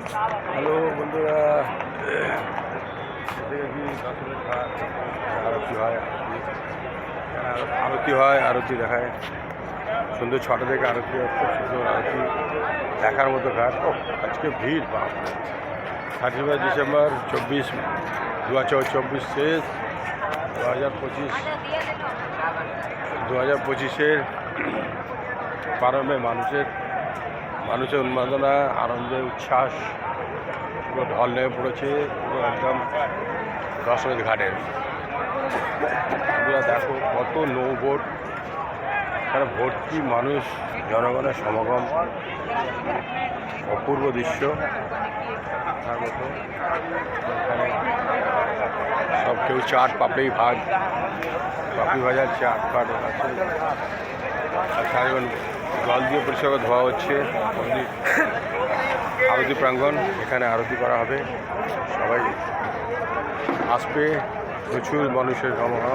Hello বন্ধুরা, আরতি হয় আরতি দেখায় সন্ধ্যে 6টা থেকে আরতি হয়। খুব সুন্দর আরতি দেখার মতো ঘাট। আজকে ভিড় বাপ, 31 ডিসেম্বর 2024 শেষ 2025-এর প্রারম্ভে মানুষের উন্মাদনা, আনন্দে উচ্ছ্বাস পুরো ঢল নেমে পড়েছে পুরো একদম দশরথ ঘাটের। তোমরা দেখো কত নৌবোট, এখানে ভর্তি মানুষ, জনগণের সমাগম, অপূর্ব দৃশ্য তার মতো। এখানে সব কেউ চাট, পাপড়ি ভাজার চাট ফাট আছে, আর সারাজন জল দিয়ে পরিষ্কার ধোয়া হচ্ছে। মন্দির আরতি প্রাঙ্গণ, এখানে আরতি করা হবে, সবাই আসবে, প্রচুর মানুষের সমাগম।